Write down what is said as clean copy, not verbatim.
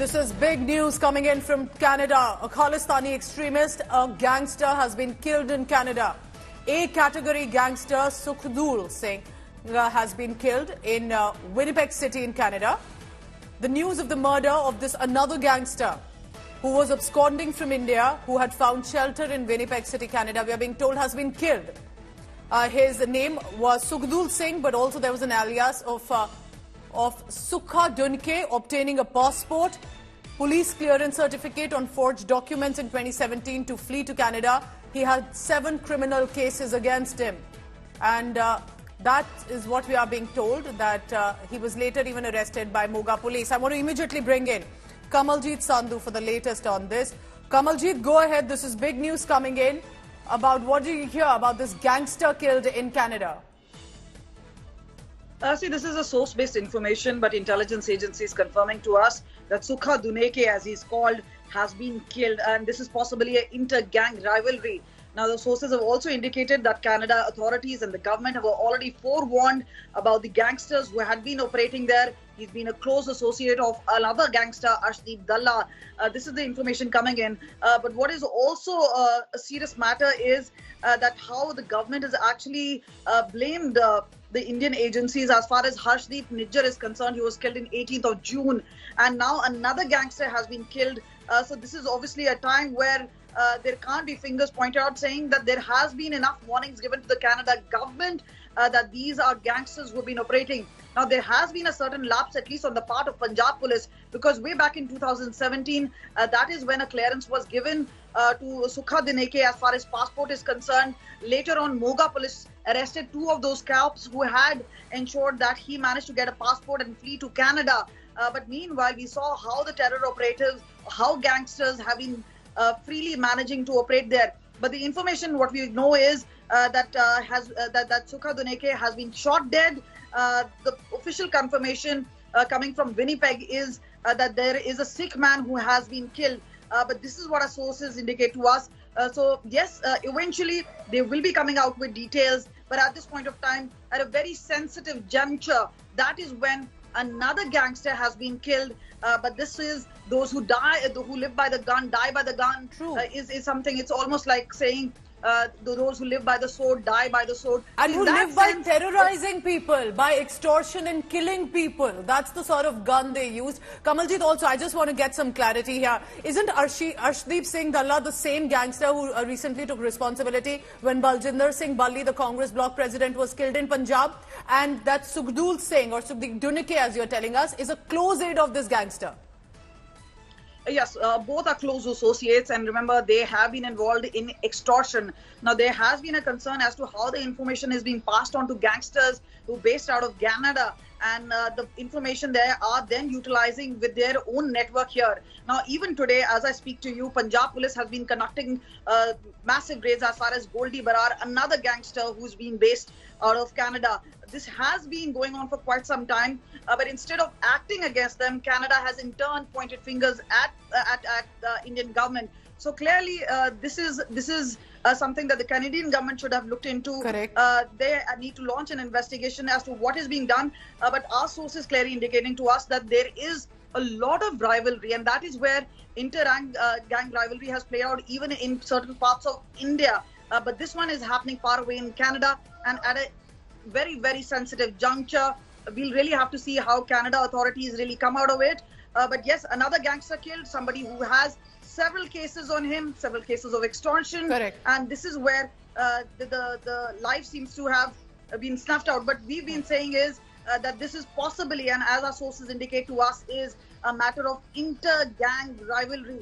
This is big news coming in from Canada. A Khalistani extremist, a gangster, has been killed in Canada. A-category gangster Sukhdool Singh has been killed in Winnipeg City in Canada. The news of the murder of this another gangster who was absconding from India, who had found shelter in Winnipeg City, Canada, we are being told has been killed. His name was Sukhdool Singh, but also there was an alias of Sukhdool Singh, obtaining a passport, police clearance certificate on forged documents in 2017 to flee to Canada. He had 7 criminal cases against him. And that is what we are being told, that he was later even arrested by Moga police. I want to immediately bring in Kamaljeet Sandhu for the latest on this. Kamaljeet, go ahead. This is big news coming in about what do you hear about this gangster killed in Canada? See, this is a source-based information, but intelligence agencies confirming to us that Sukhdool Singh, as he's called, has been killed, and this is possibly an inter-gang rivalry. Now, the sources have also indicated that Canada authorities and the government have already forewarned about the gangsters who had been operating there. He's been a close associate of another gangster, Arshdeep Dala. This is the information coming in. But what is also a serious matter is that how the government has actually blamed the Indian agencies as far as Hardeep Singh Nijjar is concerned. He was killed in 18th of June, and now another gangster has been killed. So this is obviously a time where there can't be fingers pointed out, saying that there has been enough warnings given to the Canada government that these are gangsters who have been operating. Now, there has been a certain lapse, at least on the part of Punjab police, because way back in 2017, that is when a clearance was given to Sukhdool Singh as far as passport is concerned. Later on, Moga police arrested 2 of those cops who had ensured that he managed to get a passport and flee to Canada. But meanwhile, we saw how the terror operatives, how gangsters have been freely managing to operate there. But the information, what we know is that Sukhdool Singh has been shot dead. The official confirmation coming from Winnipeg is that there is a Sikh man who has been killed. But this is what our sources indicate to us. So yes, eventually they will be coming out with details. But at this point of time, at a very sensitive juncture, that is when another gangster has been killed. But this is those who die, who live by the gun, die by the gun. True. Is something. It's almost like saying those who live by the sword die by the sword. And who live by terrorizing people, by extortion and killing people. That's the sort of gun they used. Kamaljeet, also, I just want to get some clarity here. Isn't Arshdeep Singh Dalla the same gangster who recently took responsibility when Baljinder Singh Balli, the Congress bloc president, was killed in Punjab? And that Sukhdool Singh, or Sukhdool Singh, as you're telling us, is a close aide of this gangster. Yes, both are close associates, and remember, they have been involved in extortion. Now, there has been a concern as to how the information is being passed on to gangsters who are based out of Canada, and the information they are then utilizing with their own network here. Now, even today, as I speak to you, Punjab police has been conducting massive raids as far as Goldie Barar, another gangster who's been based out of Canada. This has been going on for quite some time, but instead of acting against them, Canada has in turn pointed fingers at the Indian government. So clearly, this is something that the Canadian government should have looked into. Correct. They need to launch an investigation as to what is being done. But our sources clearly indicating to us that there is a lot of rivalry, and that is where inter-gang rivalry has played out even in certain parts of India. But this one is happening far away in Canada, and at a very, very sensitive juncture. We'll really have to see how Canada authorities really come out of it. But yes, another gangster killed, somebody who has several cases on him, several cases of extortion. Correct. And this is where the life seems to have been snuffed out. But we've been saying is that this is possibly, and as our sources indicate to us, is a matter of inter-gang rivalry.